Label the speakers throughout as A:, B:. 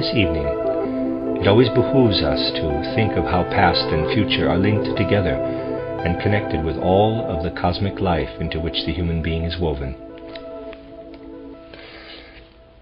A: this evening, it always behooves us to think of how past and future are linked together and connected with all of the cosmic life into which the human being is woven.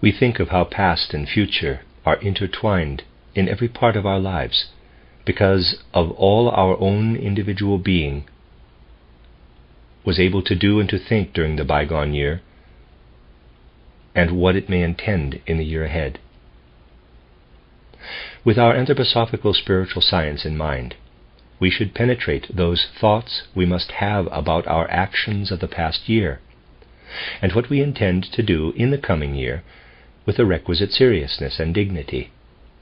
A: We think of how past and future are intertwined in every part of our lives because of all our own individual being was able to do and to think during the bygone year, and what it may intend in the year ahead. With our anthroposophical spiritual science in mind, we should penetrate those thoughts we must have about our actions of the past year, and what we intend to do in the coming year with the requisite seriousness and dignity,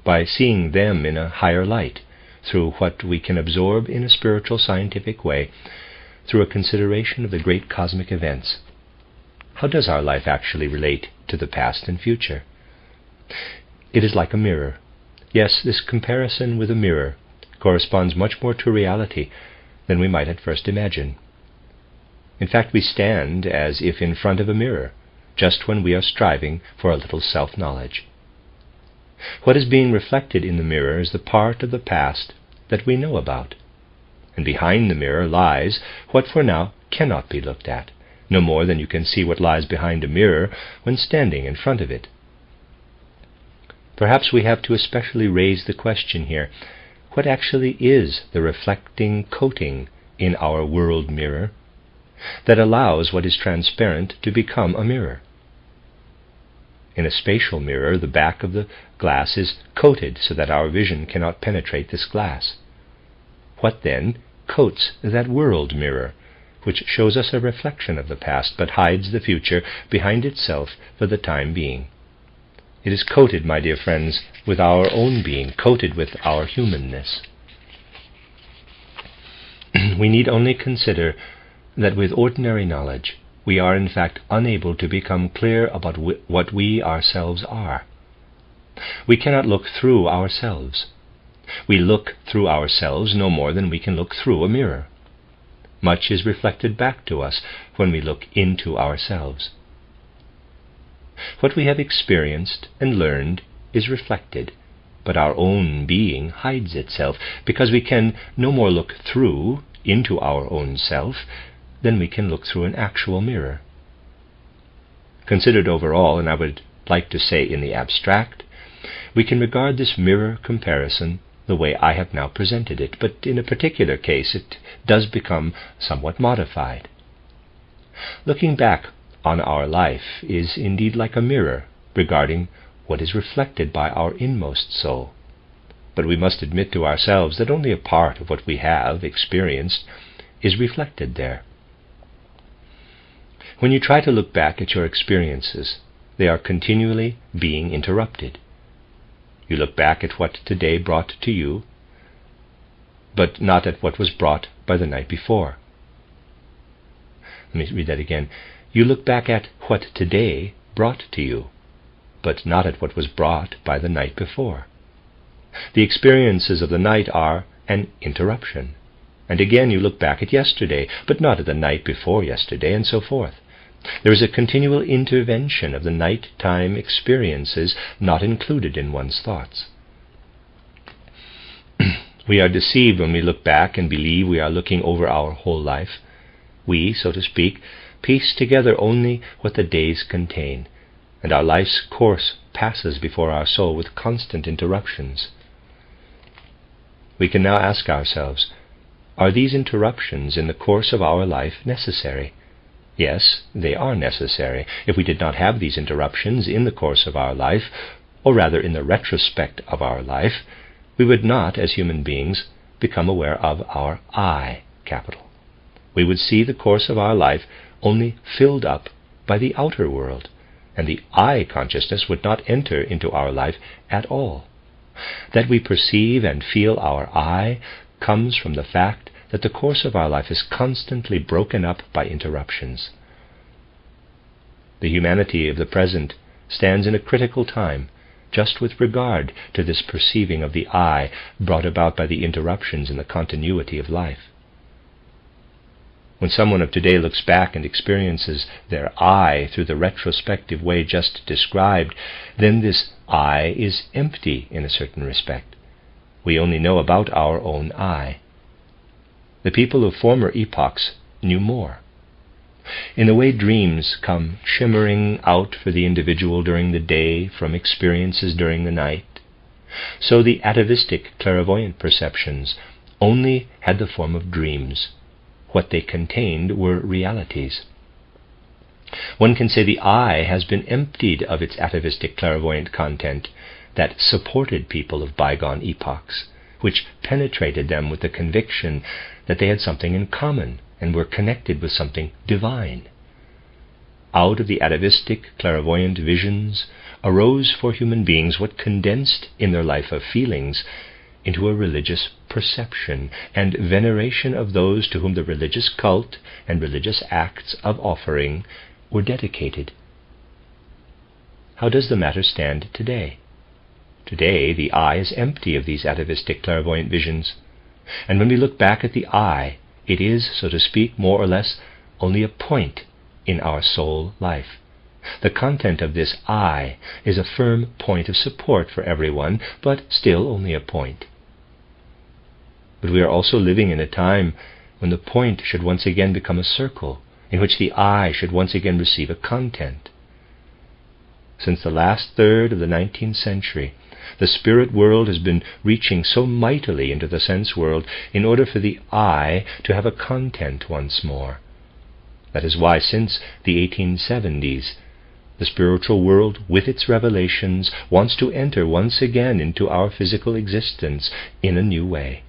A: by seeing them in a higher light, through what we can absorb in a spiritual scientific way, through a consideration of the great cosmic events. How does our life actually relate to the past and future? It is like a mirror. Yes, this comparison with a mirror corresponds much more to reality than we might at first imagine. In fact, we stand as if in front of a mirror, just when we are striving for a little self-knowledge. What is being reflected in the mirror is the part of the past that we know about, and behind the mirror lies what for now cannot be looked at, no more than you can see what lies behind a mirror when standing in front of it. Perhaps we have to especially raise the question here, what actually is the reflecting coating in our world mirror that allows what is transparent to become a mirror? In a spatial mirror, the back of the glass is coated so that our vision cannot penetrate this glass. What then coats that world mirror, which shows us a reflection of the past but hides the future behind itself for the time being? It is coated, my dear friends, with our own being, coated with our humanness. We need only consider that with ordinary knowledge we are in fact unable to become clear about what we ourselves are. We cannot look through ourselves. We look through ourselves no more than we can look through a mirror. Much is reflected back to us when we look into ourselves. What we have experienced and learned is reflected, but our own being hides itself, because we can no more look through into our own self than we can look through an actual mirror. Considered overall, and I would like to say in the abstract, we can regard this mirror comparison the way I have now presented it, but in a particular case it does become somewhat modified. Looking back on our life is indeed like a mirror regarding what is reflected by our inmost soul, but we must admit to ourselves that only a part of what we have experienced is reflected there. When you try to look back at your experiences, they are continually being interrupted. You look back at what today brought to you, but not at what was brought by the night before. Let me read that again. You look back at what today brought to you, but not at what was brought by the night before. The experiences of the night are an interruption. And again you look back at yesterday, but not at the night before yesterday, and so forth. There is a continual intervention of the night-time experiences not included in one's thoughts. We are deceived when we look back and believe we are looking over our whole life. We, so to speak, piece together only what the days contain, and our life's course passes before our soul with constant interruptions. We can now ask ourselves, are these interruptions in the course of our life necessary? Yes, they are necessary. If we did not have these interruptions in the course of our life, or rather in the retrospect of our life, we would not, as human beings, become aware of our I capital. We would see the course of our life only filled up by the outer world, and the I consciousness would not enter into our life at all. That we perceive and feel our I comes from the fact that the course of our life is constantly broken up by interruptions. The humanity of the present stands in a critical time, just with regard to this perceiving of the I brought about by the interruptions in the continuity of life. When someone of today looks back and experiences their I through the retrospective way just described, then this I is empty in a certain respect. We only know about our own I. The people of former epochs knew more. In the way dreams come shimmering out for the individual during the day from experiences during the night, so the atavistic clairvoyant perceptions only had the form of dreams. What they contained were realities. One can say the I has been emptied of its atavistic clairvoyant content that supported people of bygone epochs, which penetrated them with the conviction that they had something in common and were connected with something divine. Out of the atavistic clairvoyant visions arose for human beings what condensed in their life of feelings into a religious perception and veneration of those to whom the religious cult and religious acts of offering were dedicated. How does the matter stand today? Today the I is empty of these atavistic clairvoyant visions, and when we look back at the I, it is, so to speak, more or less only a point in our soul life. The content of this I is a firm point of support for everyone, but still only a point. But we are also living in a time when the point should once again become a circle, in which the I should once again receive a content. Since the last third of the 19th century, the spirit world has been reaching so mightily into the sense world in order for the I to have a content once more. That is why since the 1870s, the spiritual world, with its revelations, wants to enter once again into our physical existence in a new way.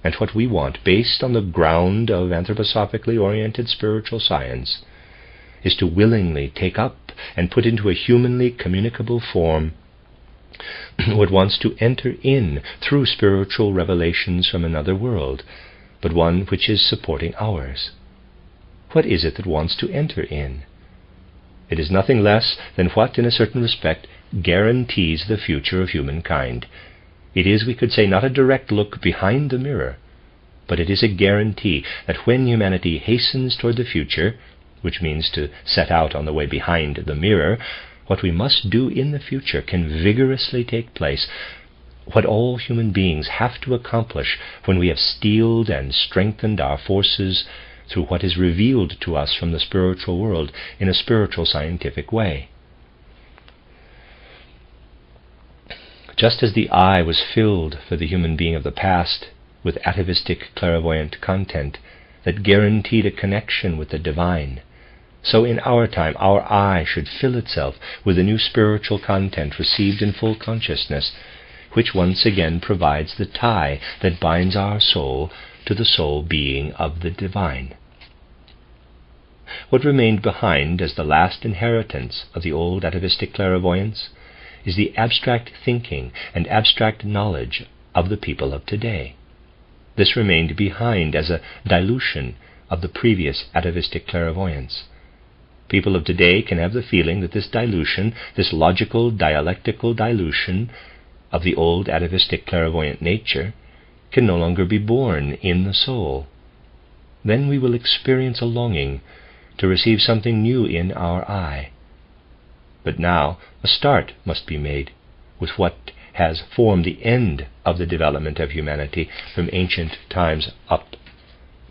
A: And what we want, based on the ground of anthroposophically oriented spiritual science, is to willingly take up and put into a humanly communicable form what wants to enter in through spiritual revelations from another world, but one which is supporting ours. What is it that wants to enter in? It is nothing less than what, in a certain respect, guarantees the future of humankind. It is, we could say, not a direct look behind the mirror, but it is a guarantee that when humanity hastens toward the future, which means to set out on the way behind the mirror, what we must do in the future can vigorously take place. What all human beings have to accomplish when we have steeled and strengthened our forces through what is revealed to us from the spiritual world in a spiritual scientific way. Just as the I was filled for the human being of the past with atavistic clairvoyant content that guaranteed a connection with the divine, so in our time our I should fill itself with a new spiritual content received in full consciousness, which once again provides the tie that binds our soul to the soul being of the divine. What remained behind as the last inheritance of the old atavistic clairvoyance is the abstract thinking and abstract knowledge of the people of today. This remained behind as a dilution of the previous atavistic clairvoyance. People of today can have the feeling that this dilution, this logical, dialectical dilution of the old atavistic clairvoyant nature, can no longer be born in the soul. Then we will experience a longing to receive something new in our I. But now a start must be made with what has formed the end of the development of humanity from ancient times up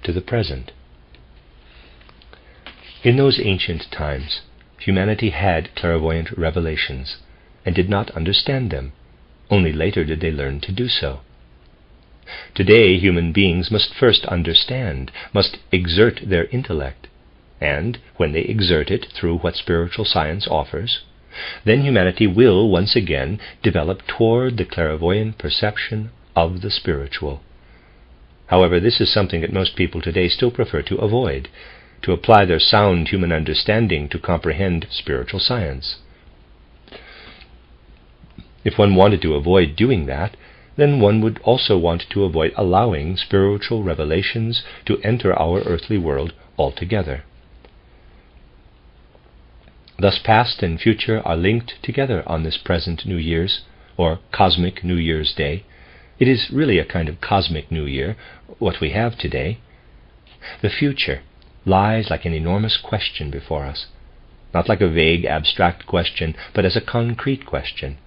A: to the present. In those ancient times, humanity had clairvoyant revelations and did not understand them. Only later did they learn to do so. Today, human beings must first understand, must exert their intellect, and when they exert it through what spiritual science offers, then humanity will once again develop toward the clairvoyant perception of the spiritual. However, this is something that most people today still prefer to avoid, to apply their sound human understanding to comprehend spiritual science. If one wanted to avoid doing that, then one would also want to avoid allowing spiritual revelations to enter our earthly world altogether. Thus past and future are linked together on this present New Year's, or cosmic New Year's Day. It is really a kind of cosmic New Year, what we have today. The future lies like an enormous question before us, not like a vague abstract question, but as a concrete question.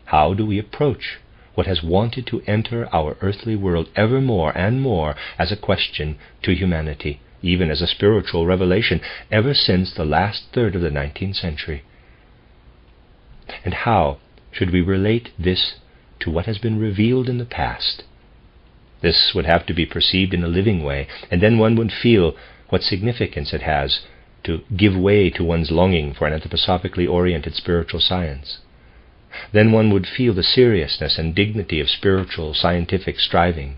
A: How do we approach what has wanted to enter our earthly world ever more and more as a question to humanity, even as a spiritual revelation, ever since the last third of the 19th century? And how should we relate this to what has been revealed in the past? This would have to be perceived in a living way, and then one would feel what significance it has to give way to one's longing for an anthroposophically oriented spiritual science. Then one would feel the seriousness and dignity of spiritual scientific striving.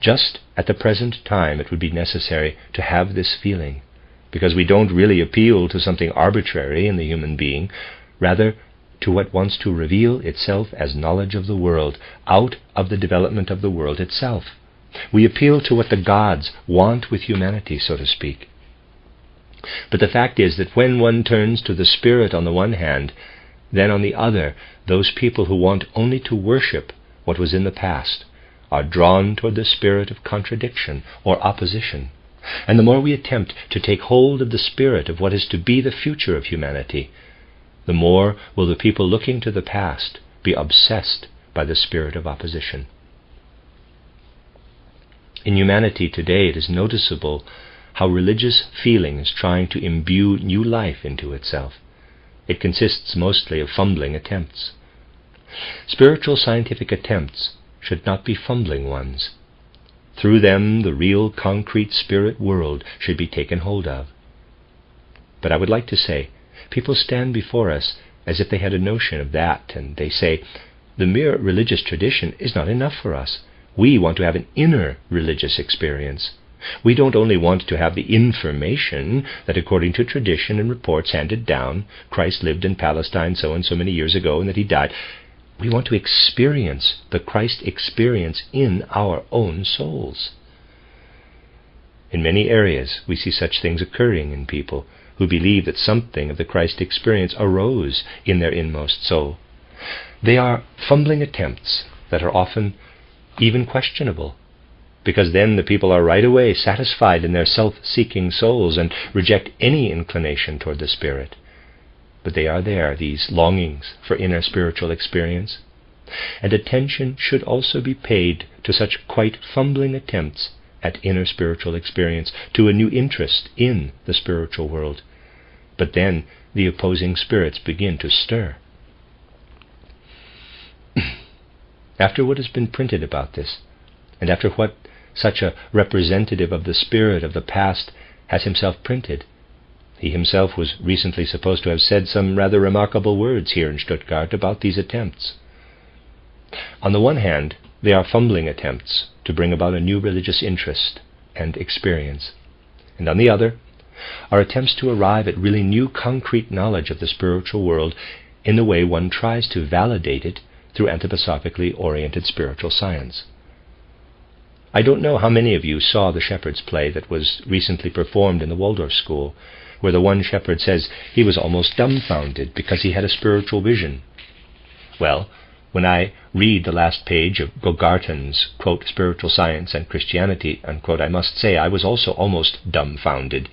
A: Just at the present time it would be necessary to have this feeling, because we don't really appeal to something arbitrary in the human being, rather to what wants to reveal itself as knowledge of the world, out of the development of the world itself. We appeal to what the gods want with humanity, so to speak. But the fact is that when one turns to the Spirit on the one hand, then on the other, those people who want only to worship what was in the past are drawn toward the spirit of contradiction or opposition. And the more we attempt to take hold of the spirit of what is to be the future of humanity, the more will the people looking to the past be obsessed by the spirit of opposition. In humanity today, it is noticeable how religious feeling is trying to imbue new life into itself. It consists mostly of fumbling attempts. Spiritual scientific attempts should not be fumbling ones. Through them, the real concrete spirit world should be taken hold of. But I would like to say, people stand before us as if they had a notion of that, and they say, the mere religious tradition is not enough for us. We want to have an inner religious experience. We don't only want to have the information that according to tradition and reports handed down, Christ lived in Palestine so and so many years ago and that he died. We want to experience the Christ experience in our own souls. In many areas we see such things occurring in people who believe that something of the Christ experience arose in their inmost soul. They are fumbling attempts that are often even questionable, because then the people are right away satisfied in their self-seeking souls and reject any inclination toward the Spirit. But they are there, these longings for inner spiritual experience. And attention should also be paid to such quite fumbling attempts at inner spiritual experience, to a new interest in the spiritual world. But then the opposing spirits begin to stir. After what has been printed about this, and after what such a representative of the spirit of the past has himself printed, he himself was recently supposed to have said some rather remarkable words here in Stuttgart about these attempts. On the one hand, they are fumbling attempts to bring about a new religious interest and experience, and on the other are attempts to arrive at really new concrete knowledge of the spiritual world in the way one tries to validate it through anthroposophically oriented spiritual science. I don't know how many of you saw the shepherd's play that was recently performed in the Waldorf school, where the one shepherd says he was almost dumbfounded because he had a spiritual vision. Well, when I read the last page of Gogarten's, quote, Spiritual Science and Christianity, unquote, I must say I was also almost dumbfounded,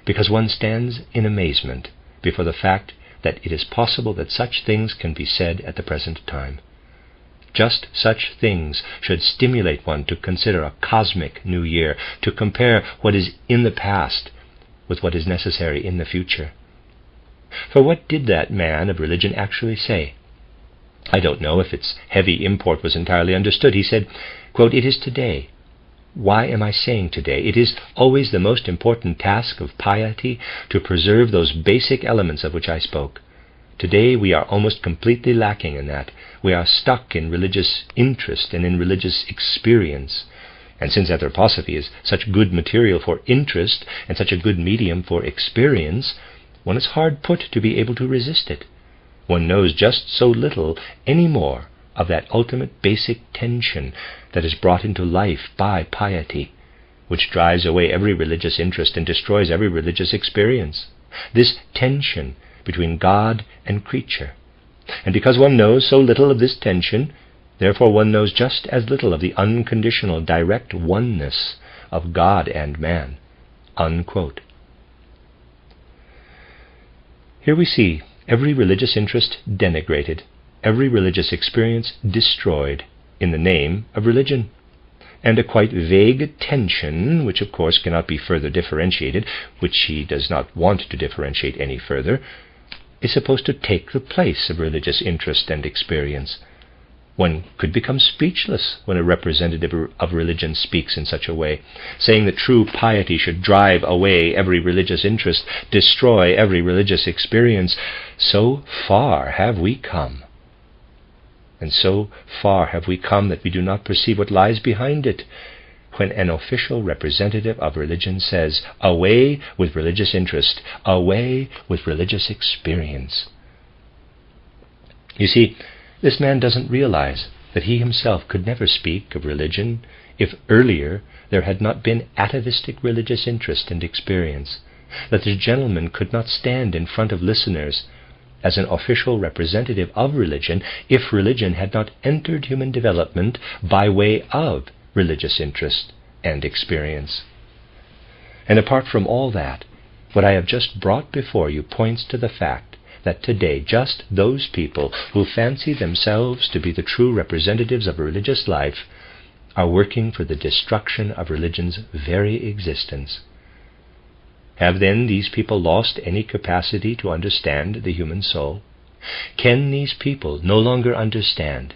A: because one stands in amazement before the fact that it is possible that such things can be said at the present time. Just such things should stimulate one to consider a cosmic new year, to compare what is in the past with what is necessary in the future. For what did that man of religion actually say? I don't know if its heavy import was entirely understood. He said, quote, "It is today. Why am I saying today? It is always the most important task of piety to preserve those basic elements of which I spoke. Today we are almost completely lacking in that. We are stuck in religious interest and in religious experience. And since anthroposophy is such good material for interest and such a good medium for experience, one is hard put to be able to resist it. One knows just so little any more of that ultimate basic tension that is brought into life by piety, which drives away every religious interest and destroys every religious experience. This tension between God and creature. And because one knows so little of this tension, therefore one knows just as little of the unconditional direct oneness of God and man." Unquote. Here we see every religious interest denigrated every religious experience destroyed in the name of religion. And a quite vague tension, which of course cannot be further differentiated, which he does not want to differentiate any further, is supposed to take the place of religious interest and experience. One could become speechless when a representative of religion speaks in such a way, saying that true piety should drive away every religious interest, destroy every religious experience. So far have we come. And so far have we come that we do not perceive what lies behind it, when an official representative of religion says, "Away with religious interest, away with religious experience." You see, this man doesn't realize that he himself could never speak of religion if earlier there had not been atavistic religious interest and experience, that the gentleman could not stand in front of listeners as an official representative of religion if religion had not entered human development by way of religious interest and experience. And apart from all that, what I have just brought before you points to the fact that today just those people who fancy themselves to be the true representatives of religious life are working for the destruction of religion's very existence. Have then these people lost any capacity to understand the human soul? Can these people no longer understand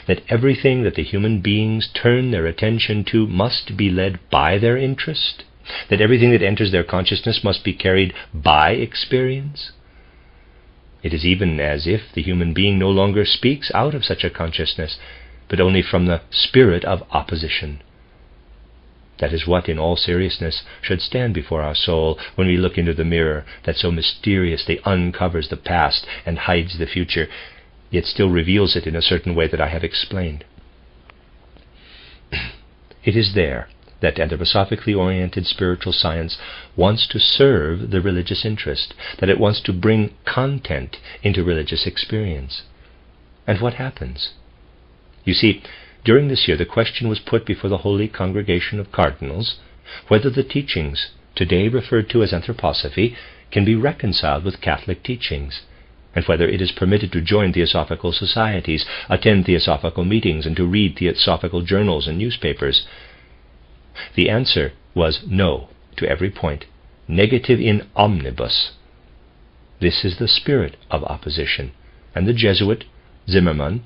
A: that everything that the human beings turn their attention to must be led by their interest? That everything that enters their consciousness must be carried by experience? It is even as if the human being no longer speaks out of such a consciousness, but only from the spirit of opposition. That is what, in all seriousness, should stand before our soul when we look into the mirror that so mysteriously uncovers the past and hides the future, yet still reveals it in a certain way that I have explained. It is there that anthroposophically oriented spiritual science wants to serve the religious interest, that it wants to bring content into religious experience. And what happens? You see, during this year the question was put before the Holy Congregation of Cardinals whether the teachings today referred to as anthroposophy can be reconciled with Catholic teachings, and whether it is permitted to join theosophical societies, attend theosophical meetings, and to read theosophical journals and newspapers. The answer was no to every point, negative in omnibus. This is the spirit of opposition, and the Jesuit, Zimmermann,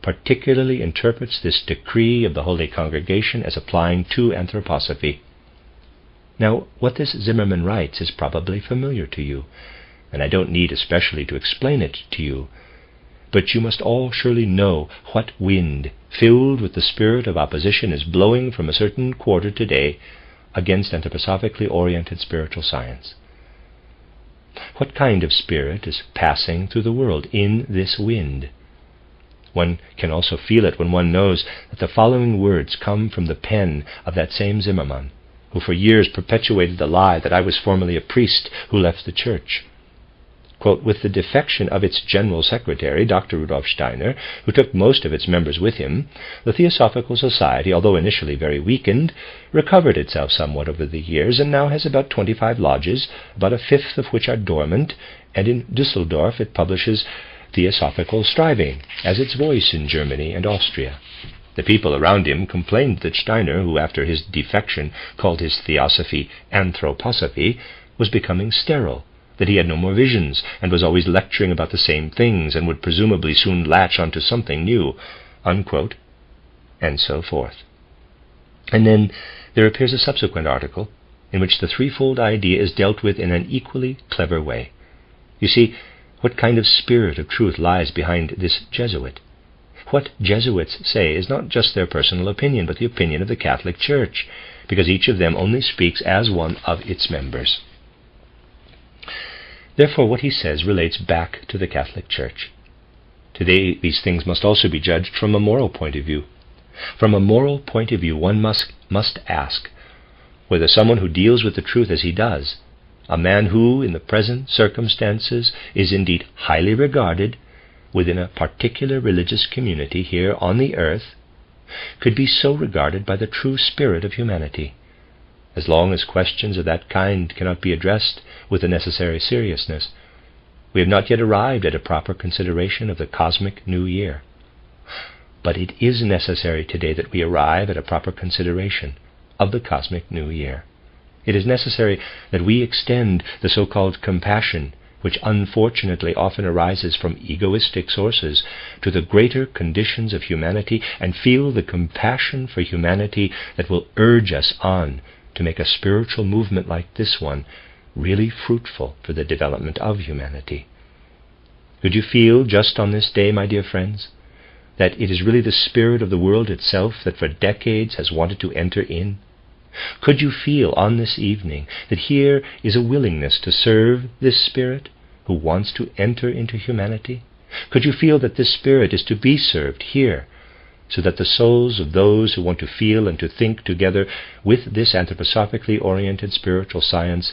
A: particularly interprets this decree of the Holy Congregation as applying to anthroposophy. Now, what this Zimmermann writes is probably familiar to you, and I don't need especially to explain it to you, but you must all surely know what wind, filled with the spirit of opposition, is blowing from a certain quarter today against anthroposophically oriented spiritual science. What kind of spirit is passing through the world in this wind? One can also feel it when one knows that the following words come from the pen of that same Zimmermann, who for years perpetuated the lie that I was formerly a priest who left the church. Quote, "With the defection of its general secretary, Dr. Rudolf Steiner, who took most of its members with him, the Theosophical Society, although initially very weakened, recovered itself somewhat over the years, and now has about 25 lodges, about a fifth of which are dormant, and in Düsseldorf it publishes Theosophical Striving as its voice in Germany and Austria." The people around him complained that Steiner, who after his defection called his theosophy anthroposophy, was becoming sterile, that he had no more visions, and was always lecturing about the same things, and would presumably soon latch onto something new, unquote, and so forth. And then there appears a subsequent article in which the threefold idea is dealt with in an equally clever way. You see, what kind of spirit of truth lies behind this Jesuit? What Jesuits say is not just their personal opinion, but the opinion of the Catholic Church, because each of them only speaks as one of its members. Therefore, what he says relates back to the Catholic Church. Today, these things must also be judged from a moral point of view. From a moral point of view, one must ask whether someone who deals with the truth as he does, a man who, in the present circumstances, is indeed highly regarded within a particular religious community here on the earth, could be so regarded by the true spirit of humanity. As long as questions of that kind cannot be addressed with the necessary seriousness, We have not yet arrived at a proper consideration of the cosmic new year. But it is necessary today that we arrive at a proper consideration of the cosmic new year. It is necessary that we extend the so-called compassion, which unfortunately often arises from egoistic sources, to the greater conditions of humanity, and feel the compassion for humanity that will urge us on to make a spiritual movement like this one really fruitful for the development of humanity. Could you feel just on this day, my dear friends, that it is really the spirit of the world itself that for decades has wanted to enter in? Could you feel on this evening that here is a willingness to serve this spirit who wants to enter into humanity? Could you feel that this spirit is to be served here, so that the souls of those who want to feel and to think together with this anthroposophically oriented spiritual science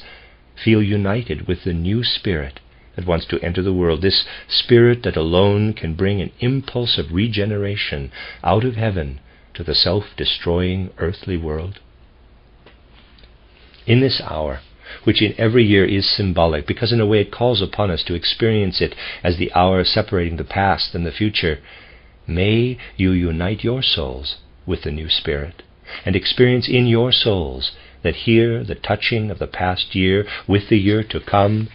A: feel united with the new spirit that wants to enter the world, this spirit that alone can bring an impulse of regeneration out of heaven to the self-destroying earthly world? In this hour, which in every year is symbolic, because in a way it calls upon us to experience it as the hour separating the past and the future, may you unite your souls with the new spirit, and experience in your souls that here the touching of the past year with the year to come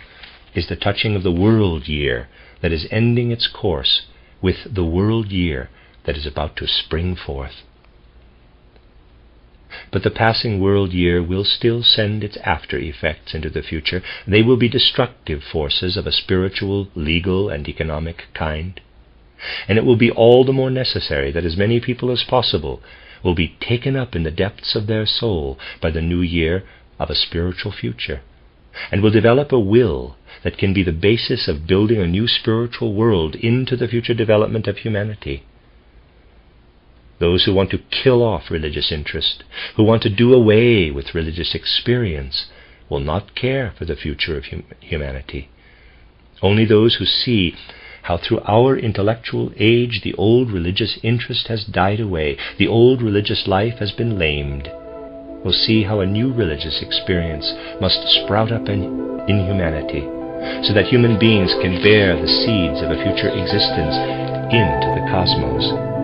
A: is the touching of the world year that is ending its course with the world year that is about to spring forth. But the passing world year will still send its after effects into the future. They will be destructive forces of a spiritual, legal, and economic kind. And it will be all the more necessary that as many people as possible will be taken up in the depths of their soul by the new year of a spiritual future, and will develop a will that can be the basis of building a new spiritual world into the future development of humanity. Those who want to kill off religious interest, who want to do away with religious experience, will not care for the future of humanity. Only those who see how through our intellectual age the old religious interest has died away, the old religious life has been lamed, will see how a new religious experience must sprout up in humanity, so that human beings can bear the seeds of a future existence into the cosmos.